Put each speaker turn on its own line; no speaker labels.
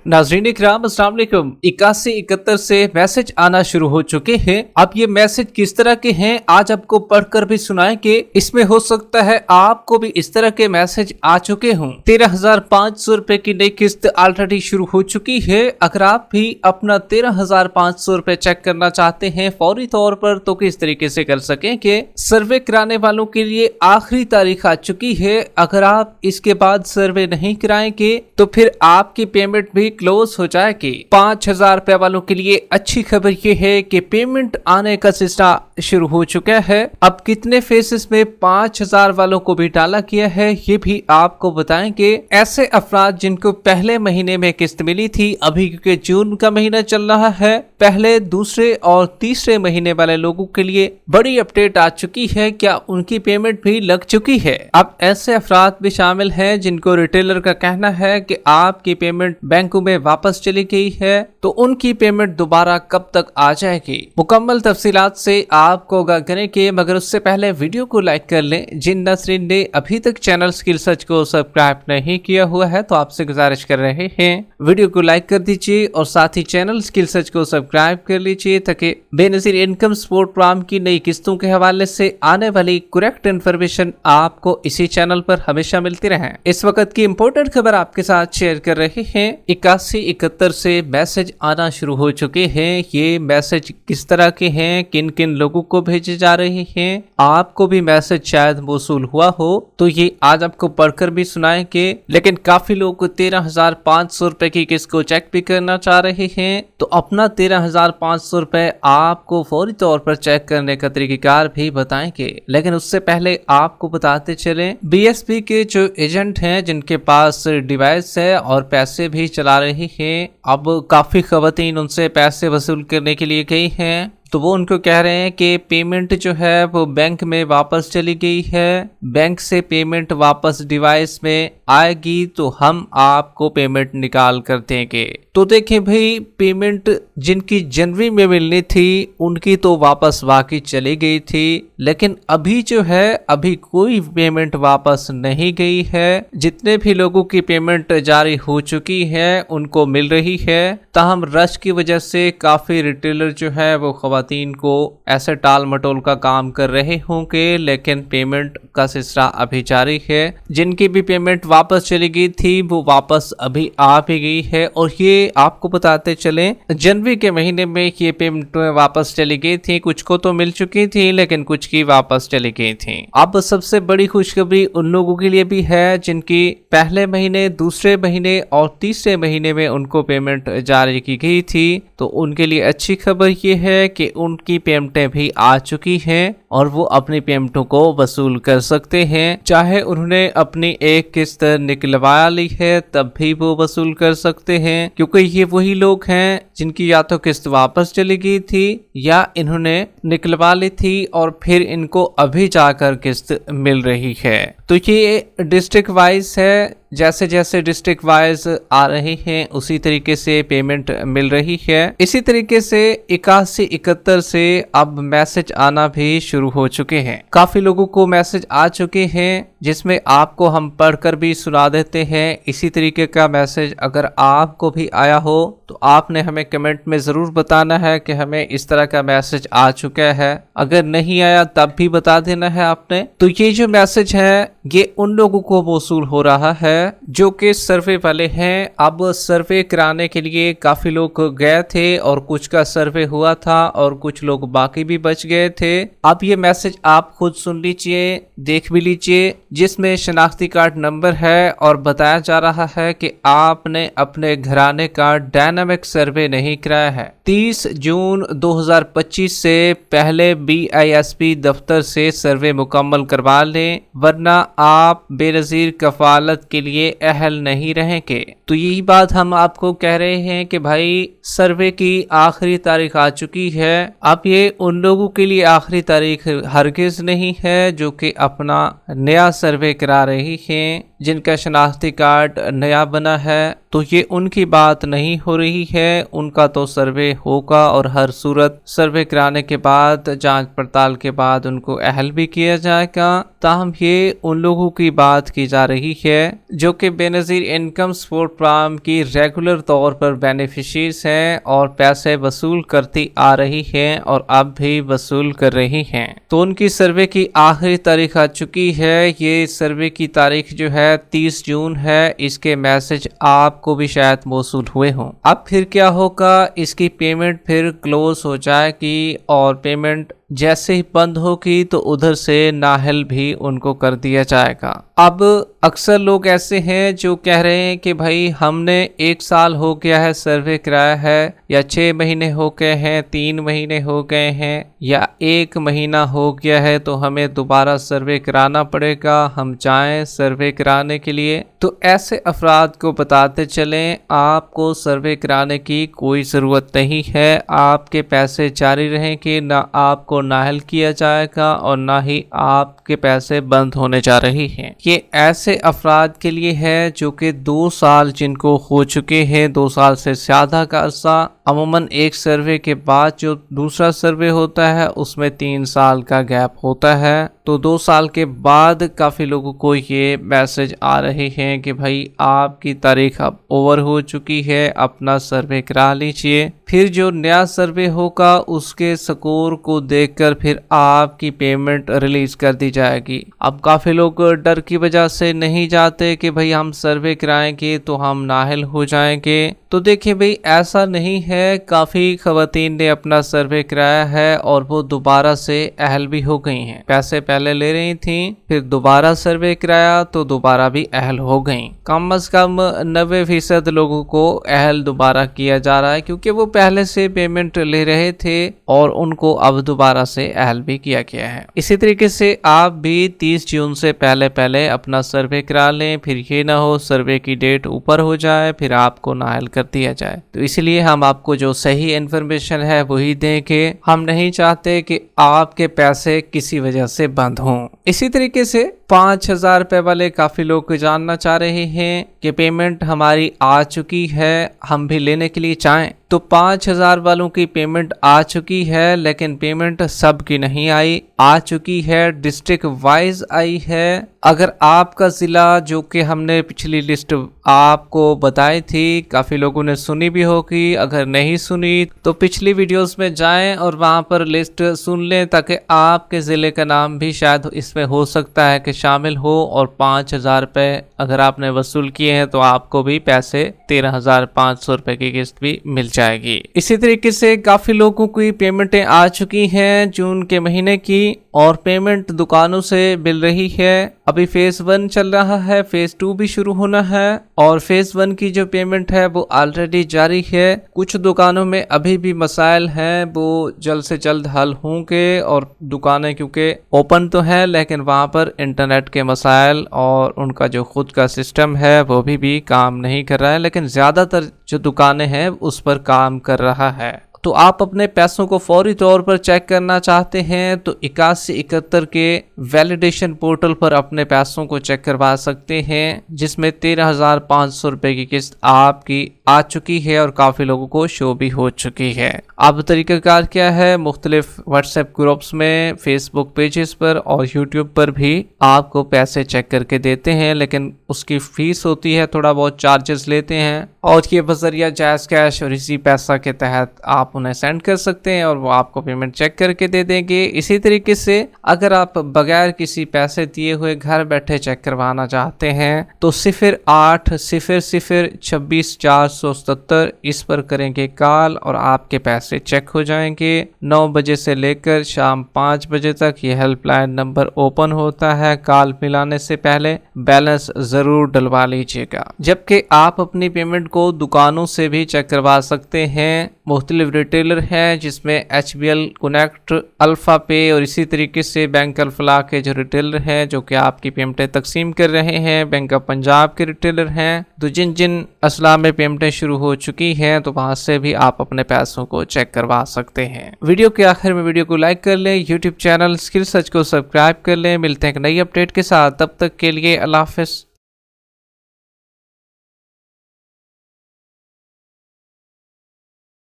नाज़रीन इकराम, अस्सलाम वालेकुम। 8171 से मैसेज आना शुरू हो चुके हैं। अब ये मैसेज किस तरह के हैं आज आपको पढ़कर भी सुनाएंगे। इसमें हो सकता है आपको भी इस तरह के मैसेज आ चुके हों। 13,500 रुपए की नई किस्त ऑलरेडी शुरू हो चुकी है। अगर आप भी अपना 13,500 रुपए चेक करना चाहते हैं फौरी तौर पर, तो किस तरीके से कर सकेंगे। सर्वे कराने वालों के लिए आखिरी तारीख आ चुकी है। अगर आप इसके बाद सर्वे नहीं कराएंगे तो फिर आपकी पेमेंट भी क्लोज हो जाएगी। 5,000 रुपए वालों के लिए अच्छी खबर ये है कि पेमेंट आने का सिलसिला शुरू हो चुका है। अब कितने फेसेस में 5,000 वालों को भी डाला गया है ये भी आपको बताएंगे। ऐसे अफराद जिनको पहले महीने में किस्त मिली थी, अभी क्योंकि जून का महीना चल रहा है, पहले दूसरे और तीसरे महीने वाले लोगों के लिए बड़ी अपडेट आ चुकी है। क्या उनकी पेमेंट भी लग चुकी है? अब ऐसे अफराद भी शामिल हैं जिनको रिटेलर का कहना है कि आपकी पेमेंट बैंकों में वापस चली गई है, तो उनकी पेमेंट दोबारा कब तक आ जाएगी। मुकम्मल तफसीलात से आपको आगाह करेंगे, मगर उससे पहले वीडियो को लाइक कर लें। जिन नाज़रीन ने अभी तक चैनल स्किल सर्च को सब्सक्राइब नहीं किया हुआ है तो आपसे गुजारिश कर रहे हैं वीडियो को लाइक कर दीजिए और साथ ही चैनल स्किल सर्च को सब्सक्राइब कर लीजिए, ताकि बेनज़ीर इनकम सपोर्ट प्रोग्राम की नई किस्तों के हवाले से आने वाली करेक्ट इन्फॉर्मेशन आपको इसी चैनल पर हमेशा मिलती रहे। इस वक्त की इम्पोर्टेंट खबर आपके साथ शेयर कर रहे हैं। 8171 से मैसेज आना शुरू हो चुके हैं। ये मैसेज किस तरह के हैं, किन किन लोगों को भेजे जा रहे हैं, आपको भी मैसेज शायद मौसूल हुआ हो तो ये आज आपको पढ़कर भी सुनाएंगे। लेकिन काफी लोग 13,500 रुपए की किस्त को चेक भी करना चाह रहे हैं, तो अपना 13,500 रुपए आपको फौरी तौर पर चेक करने का तरीकेकार भी बताएंगे। लेकिन उससे पहले आपको बताते चलें, बीएसपी के जो एजेंट हैं जिनके पास डिवाइस है और पैसे भी चला रही हैं, अब काफी खवातीन उनसे पैसे वसूल करने के लिए गई हैं, तो वो उनको कह रहे हैं कि पेमेंट जो है वो बैंक में वापस चली गई है। बैंक से पेमेंट वापस डिवाइस में आएगी तो हम आपको पेमेंट निकाल कर देंगे। तो देखें भाई, पेमेंट जिनकी जनवरी में मिलनी थी उनकी तो वापस वाकई चली गई थी, लेकिन अभी जो है अभी कोई पेमेंट वापस नहीं गई है। जितने भी लोगों की पेमेंट जारी हो चुकी है उनको मिल रही है, ताहम रश की वजह से काफी रिटेलर जो है वो खवातीन को ऐसे टाल मटोल का काम कर रहे होंगे, लेकिन पेमेंट का सिलसिला अभी जारी है। जिनकी भी पेमेंट वापस चली गई थी वो वापस अभी आ भी गई है। और ये आपको बताते चलें, जनवरी के महीने में ये पेमेंट वापस चली गई थी। कुछ को तो मिल चुकी थी लेकिन कुछ की वापस चली गई थी। अब सबसे बड़ी खुशखबरी उन लोगों के लिए भी है जिनकी पहले महीने, दूसरे महीने और तीसरे महीने में उनको पेमेंट जारी की गई थी, तो उनके लिए अच्छी खबर ये है कि उनकी पेमेंटें भी आ चुकी हैं और वो अपनी पेमेंटों को वसूल कर सकते हैं। चाहे उन्होंने अपनी एक किस्त निकलवा ली है तब भी वो वसूल कर सकते हैं, क्योंकि ये वही लोग हैं जिनकी या तो किस्त वापस चली गई थी या इन्होंने निकलवा ली थी और फिर इनको अभी जाकर किस्त मिल रही है। तो ये डिस्ट्रिक्ट वाइज है, जैसे जैसे डिस्ट्रिक्ट वाइज आ रही हैं उसी तरीके से पेमेंट मिल रही है। इसी तरीके से 8171 से अब मैसेज आना भी शुरू हो चुके हैं। काफी लोगों को मैसेज आ चुके हैं जिसमें आपको हम पढ़कर भी सुना देते हैं। इसी तरीके का मैसेज अगर आपको भी आया हो तो आपने हमें कमेंट में जरूर बताना है कि हमें इस तरह का मैसेज आ चुका है। अगर नहीं आया तब भी बता देना है आपने। तो ये जो मैसेज है ये उन लोगों को मौसूल हो रहा है जो कि सर्वे वाले हैं। अब सर्वे कराने के लिए काफी लोग गए थे और कुछ का सर्वे हुआ था और कुछ लोग बाकी भी बच गए थे। अब ये मैसेज आप खुद सुन लीजिए, देख भी लीजिए, जिसमें शनाख्ती कार्ड नंबर है और बताया जा रहा है कि आपने अपने घराने का डायनामिक सर्वे नहीं कराया है। 30 जून 2025 से पहले BISP दफ्तर से सर्वे मुकम्मल करवा लें, वरना आप बेनज़ीर कफालत के लिए अहल नहीं रहेंगे। तो यही बात हम आपको कह रहे हैं कि भाई सर्वे की आखिरी तारीख आ चुकी है। अब ये उन लोगों के लिए आखिरी तारीख हरगिज नहीं है जो कि अपना नया सर्वे करा रही हैं। जिनका शनाख्ती कार्ड नया बना है, तो ये उनकी बात नहीं हो रही है। उनका तो सर्वे होगा और हर सूरत सर्वे कराने के बाद, जांच पड़ताल के बाद उनको अहल भी किया जाएगा। ताहम ये उन लोगों की बात की जा रही है जो कि बेनज़ीर इनकम सपोर्ट प्रोग्राम की रेगुलर तौर पर बेनिफिशरीज हैं और पैसे वसूल करती आ रही हैं और अब भी वसूल कर रही हैं। तो उनकी सर्वे की आखिरी तारीख आ चुकी है। ये सर्वे की तारीख जो है 30 जून है। इसके मैसेज आपको भी शायद मौसूल हुए हों। अब फिर क्या होगा, इसकी पेमेंट फिर क्लोज हो जाएगी और पेमेंट जैसे ही बंद होगी तो उधर से नाहल भी उनको कर दिया जाएगा। अब अक्सर लोग ऐसे हैं जो कह रहे हैं कि भाई हमने 1 साल हो गया है सर्वे कराया है, या 6 महीने हो गए हैं, 3 महीने हो गए हैं, या 1 महीना हो गया है, तो हमें दोबारा सर्वे कराना पड़ेगा, हम जाएं सर्वे कराने के लिए। तो ऐसे अफराद को बताते चलें, आपको सर्वे कराने की कोई ज़रूरत नहीं है। आपके पैसे जारी रहेंगे, ना आपको नाहल किया जाएगा और ना ही आपके पैसे बंद होने जा रही हैं। ये ऐसे अफराद के लिए है जो कि 2 साल जिनको हो चुके हैं, 2 साल से ज़्यादा का अरसा। अमूमन एक सर्वे के बाद जो दूसरा सर्वे होता है उसमें 3 साल का गैप होता है। तो 2 साल के बाद काफ़ी लोगों को ये मैसेज आ रहे हैं कि भाई आपकी तारीख अब ओवर हो चुकी है, अपना सर्वे करा लीजिए। फिर जो नया सर्वे होगा उसके स्कोर को देखकर फिर आपकी पेमेंट रिलीज कर दी जाएगी। अब काफ़ी लोग डर की वजह से नहीं जाते कि भाई हम सर्वे कराएंगे तो हम नाहल हो जाएंगे। तो देखिए भाई ऐसा नहीं है, काफ़ी खवातीन ने अपना सर्वे कराया है और वो दोबारा से अहल भी हो गई हैं। पैसे पहले ले रही थी, फिर दोबारा सर्वे कराया तो दोबारा भी अहल हो गई। कम से कम 90% लोगों को अहल दोबारा किया जा रहा है, क्योंकि वो पहले से पेमेंट ले रहे थे और उनको अब दोबारा से अहल भी किया गया है। इसी तरीके से आप भी 30 जून से पहले अपना सर्वे करा लें, फिर ये ना हो सर्वे की डेट ऊपर हो जाए फिर आपको नाअहल कर दिया जाए। तो इसलिए हम आपको जो सही इन्फॉर्मेशन है वही देंगे। हम नहीं चाहते कि आपके पैसे किसी वजह से बंद हों। इसी तरीके से 5,000 रुपए वाले काफी लोग जानना चाह रहे हैं कि पेमेंट हमारी आ चुकी है, हम भी लेने के लिए चाहें। तो 5,000 वालों की पेमेंट आ चुकी है, लेकिन पेमेंट सब की नहीं आई, आ चुकी है डिस्ट्रिक्ट वाइज आई है। अगर आपका जिला, जो कि हमने पिछली लिस्ट आपको बताई थी, काफी लोगों ने सुनी भी होगी, अगर नहीं सुनी तो पिछली वीडियोस में जाएं और वहां पर लिस्ट सुन लें, ताकि आपके जिले का नाम भी शायद इसमें हो सकता है कि शामिल हो और 5,000 रुपए अगर आपने वसूल किए हैं तो आपको भी पैसे 13,500 रुपए की किस्त भी मिल जाएगी। इसी तरीके से काफी लोगों की पेमेंटें आ चुकी हैं जून के महीने की, और पेमेंट दुकानों से मिल रही है। अभी फेज 1 चल रहा है, फेज 2 भी शुरू होना है, और फेज 1 की जो पेमेंट है वो ऑलरेडी जारी है। कुछ दुकानों में अभी भी मसाइल हैं, वो जल्द से जल्द हल होंगे, और दुकानें क्योंकि ओपन तो है लेकिन वहां पर इंटरनेट के मसाइल और उनका जो खुद का सिस्टम है वो भी काम नहीं कर रहा है, लेकिन ज्यादातर जो दुकानें हैं उस पर काम कर रहा है। तो आप अपने पैसों को फौरी तौर पर चेक करना चाहते हैं तो 8171 के वैलिडेशन पोर्टल पर अपने पैसों को चेक करवा सकते हैं, जिसमें 13,500 रुपए की किस्त आपकी आ चुकी है और काफी लोगों को शो भी हो चुकी है। अब तरीकाकार क्या है, मुख्तलिफ व्हाट्सएप ग्रुप्स में, फेसबुक पेजेस पर और यूट्यूब पर भी आपको पैसे चेक करके देते हैं, लेकिन उसकी फीस होती है, थोड़ा बहुत चार्जेस लेते हैं, और ये बजरिया जायज़ कैश और इसी पैसा के तहत आप उन्हें सेंड कर सकते हैं और वो आपको पेमेंट चेक करके दे देंगे। इसी तरीके से अगर आप बगैर किसी पैसे दिए हुए घर बैठे चेक करवाना चाहते हैं तो 0800-26-477 इस पर करेंगे कॉल और आपके पैसे चेक हो जाएंगे। 9 बजे से लेकर शाम 5 बजे तक ये हेल्पलाइन नंबर ओपन होता है। कॉल मिलाने से पहले बैलेंस जरूर डलवा लीजिएगा। जबकि आप अपनी पेमेंट को दुकानों से भी चेक करवा सकते हैं। मुख्तलिफ रिटेलर हैं जिसमें HBL कनेक्ट, अल्फा पे और इसी तरीके से बैंक अल-फलाह के जो रिटेलर हैं जो कि आपकी पेमेंटें तकसीम कर रहे हैं, बैंक ऑफ पंजाब के रिटेलर हैं। तो जिन जिन असला में पेमेंटें शुरू हो चुकी हैं तो वहां से भी आप अपने पैसों को चेक करवा सकते हैं। वीडियो के आखिर में वीडियो को लाइक कर लें, यूट्यूब चैनल स्किल सर्च को सब्सक्राइब कर लें। मिलते हैं एक नई अपडेट के साथ, तब तक के लिए अल्लाह हाफिज़।